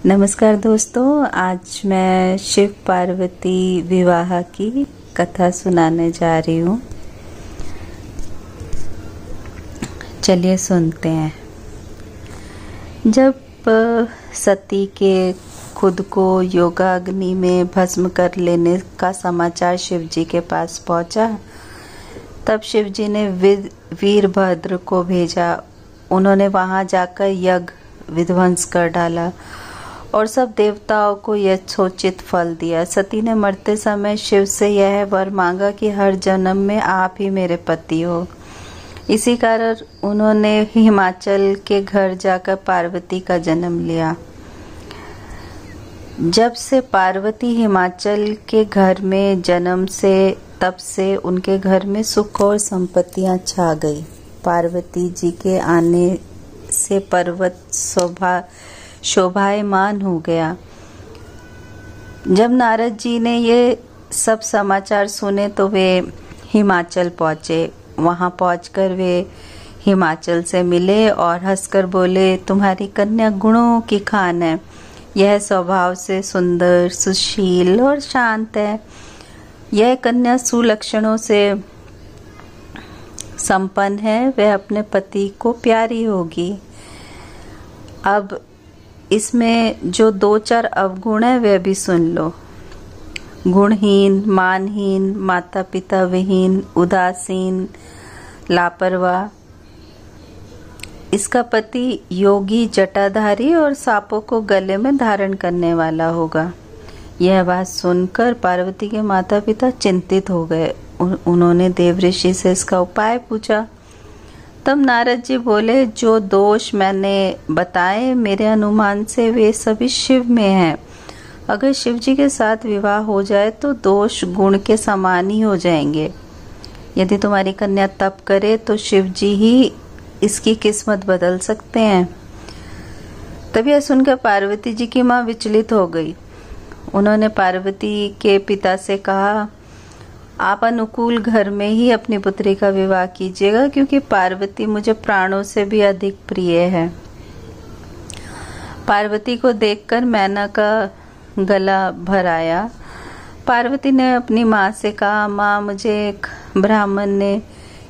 नमस्कार दोस्तों, आज मैं शिव पार्वती विवाह की कथा सुनाने जा रही हूँ। चलिए सुनते हैं। जब सती के खुद को योगाग्नि में भस्म कर लेने का समाचार शिव जी के पास पहुंचा, तब शिव जी ने वीरभद्र को भेजा। उन्होंने वहां जाकर यज्ञ विध्वंस कर डाला और सब देवताओं को यथोचित फल दिया। सती ने मरते समय शिव से यह वर मांगा कि हर जन्म में आप ही मेरे पति हो। इसी कारण उन्होंने हिमाचल के घर जाकर पार्वती का जन्म लिया। जब से पार्वती हिमाचल के घर में जन्म से तब से उनके घर में सुख और संपत्तियां छा गई। पार्वती जी के आने से पर्वत शोभायमान हो गया। जब नारद जी ने ये सब समाचार सुने तो वे हिमाचल पहुंचे। वहां पहुंचकर वे हिमाचल से मिले और हंसकर बोले, तुम्हारी कन्या गुणों की खान है। यह स्वभाव से सुंदर, सुशील और शांत है। यह कन्या सुलक्षणों से संपन्न है। वह अपने पति को प्यारी होगी। अब इसमें जो दो चार अवगुण है वे भी सुन लो। गुणहीन, मानहीन, माता पिता विहीन, उदासीन, लापरवाह। इसका पति योगी, जटाधारी और सांपों को गले में धारण करने वाला होगा। यह बात सुनकर पार्वती के माता पिता चिंतित हो गए। उन्होंने देव ऋषि से इसका उपाय पूछा। तब नारद जी बोले, जो दोष मैंने बताए मेरे अनुमान से वे सभी शिव में हैं। अगर शिव जी के साथ विवाह हो जाए तो दोष गुण के समान ही हो जाएंगे। यदि तुम्हारी कन्या तप करे तो शिव जी ही इसकी किस्मत बदल सकते हैं। तब यह सुनकर पार्वती जी की माँ विचलित हो गई। उन्होंने पार्वती के पिता से कहा, आप अनुकूल घर में ही अपनी पुत्री का विवाह कीजिएगा, क्योंकि पार्वती मुझे प्राणों से भी अधिक प्रिय है। पार्वती को देखकर मैना का गला भर आया। पार्वती ने अपनी माँ से कहा, माँ, मुझे एक ब्राह्मण ने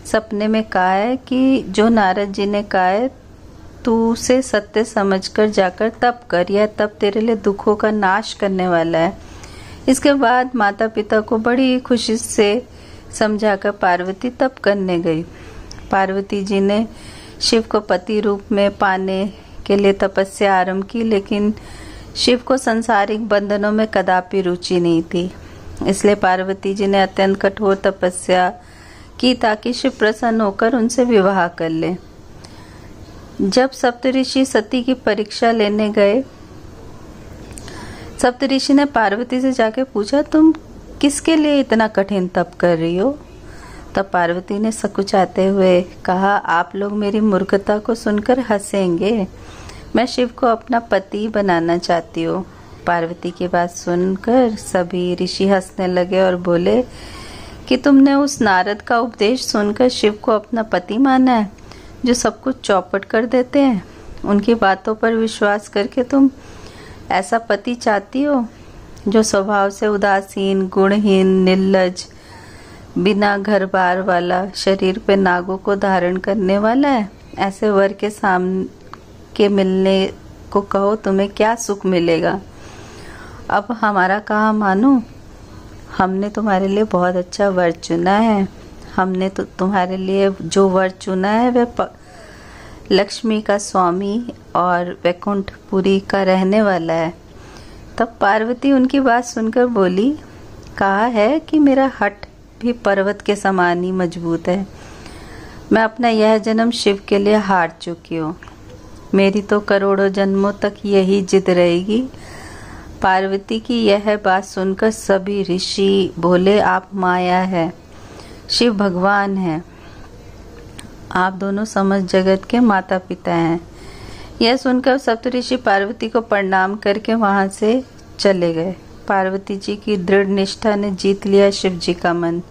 सपने में कहा है कि जो नारद जी ने कहा है तू उसे सत्य समझकर जाकर तप कर। यह तप तेरे लिए दुखों का नाश करने वाला है। इसके बाद माता पिता को बड़ी खुशी से समझाकर पार्वती तप करने गई। पार्वती जी ने शिव को पति रूप में पाने के लिए तपस्या आरंभ की, लेकिन शिव को सांसारिक बंधनों में कदापि रुचि नहीं थी। इसलिए पार्वती जी ने अत्यंत कठोर तपस्या की ताकि शिव प्रसन्न होकर उनसे विवाह कर ले। जब सप्तऋषि सती की परीक्षा लेने गए, सप्तऋषि ने पार्वती से जाके पूछा, तुम किसके लिए इतना कठिन तप कर रही हो? तब पार्वती ने सकुचाते हुए कहा, आप लोग मेरी मूर्खता को सुनकर हंसेंगे। मैं शिव को अपना पति बनाना चाहती हूँ। पार्वती की बात सुनकर सभी ऋषि हंसने लगे और बोले कि तुमने उस नारद का उपदेश सुनकर शिव को अपना पति माना है, जो सब कुछ चौपट कर देते हैं। उनकी बातों पर विश्वास करके तुम ऐसा पति चाहती हो जो स्वभाव से उदासीन, गुणहीन, निर्लज, बिना घर बार वाला, शरीर पे नागों को धारण करने वाला है। ऐसे वर के सामने के मिलने को कहो, तुम्हें क्या सुख मिलेगा? अब हमारा कहा मानो। हमने तुम्हारे लिए बहुत अच्छा वर चुना है। हमने तो तुम्हारे लिए जो वर चुना है वह लक्ष्मी का स्वामी और वैकुंठपुरी का रहने वाला है। तब पार्वती उनकी बात सुनकर बोली, कहा है कि मेरा हठ भी पर्वत के समान ही मजबूत है। मैं अपना यह जन्म शिव के लिए हार चुकी हूँ। मेरी तो करोड़ों जन्मों तक यही जिद रहेगी। पार्वती की यह बात सुनकर सभी ऋषि बोले, आप माया है, शिव भगवान है। आप दोनों समस्त जगत के माता पिता हैं। यह सुनकर सप्तऋषि पार्वती को प्रणाम करके वहां से चले गए। पार्वती जी की दृढ़ निष्ठा ने जीत लिया शिव जी का मन।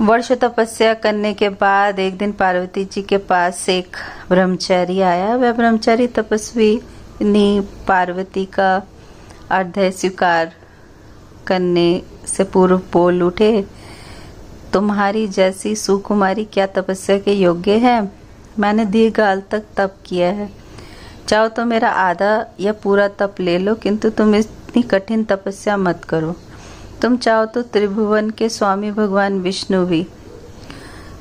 वर्ष तपस्या करने के बाद एक दिन पार्वती जी के पास एक ब्रह्मचारी आया। वह ब्रह्मचारी तपस्वी पार्वती का अर्धय स्वीकार करने से पूर्व बोल उठे, तुम्हारी जैसी सुकुमारी क्या तपस्या के योग्य है? मैंने दीर्घकाल तक तप किया है। चाहो तो मेरा आधा या पूरा तप ले लो, किंतु तुम इतनी कठिन तपस्या मत करो। तुम चाहो तो त्रिभुवन के स्वामी भगवान विष्णु भी।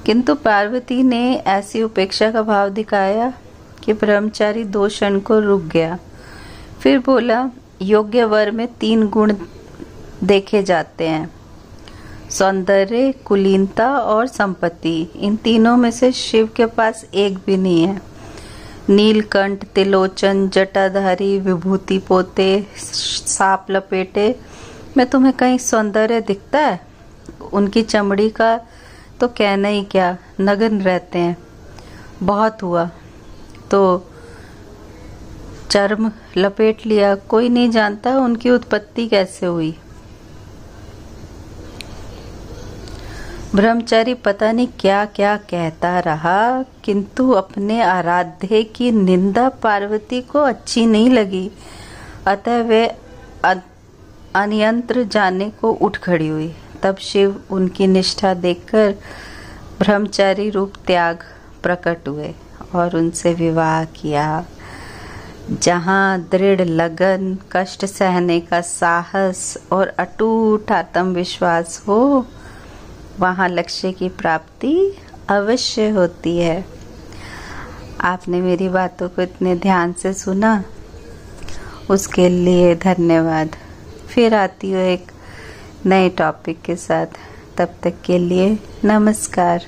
किंतु पार्वती ने ऐसी उपेक्षा का भाव दिखाया कि ब्रह्मचारी 2 क्षण को रुक गया। फिर बोला, योग्य वर में 3 गुण देखे जाते हैं, सौंदर्य, कुलीनता और संपत्ति। इन तीनों में से शिव के पास एक भी नहीं है। नीलकंठ, तिलोचन, जटाधारी, विभूति पोते, सांप लपेटे में तुम्हें कहीं सौंदर्य दिखता है? उनकी चमड़ी का तो कहना ही क्या, नग्न रहते हैं। बहुत हुआ तो चर्म लपेट लिया, कोई नहीं जानता उनकी उत्पत्ति कैसे हुई। ब्रह्मचारी पता नहीं क्या क्या कहता रहा, किंतु अपने आराध्य की निंदा पार्वती को अच्छी नहीं लगी। अतः वे अन्यंत्र जाने को उठ खड़ी हुई। तब शिव उनकी निष्ठा देखकर ब्रह्मचारी रूप त्याग प्रकट हुए और उनसे विवाह किया। जहाँ दृढ़ लगन, कष्ट सहने का साहस और अटूट आत्मविश्वास हो, वहाँ लक्ष्य की प्राप्ति अवश्य होती है। आपने मेरी बातों को इतने ध्यान से सुना, उसके लिए धन्यवाद। फिर आती हूँ एक नए टॉपिक के साथ। तब तक के लिए नमस्कार।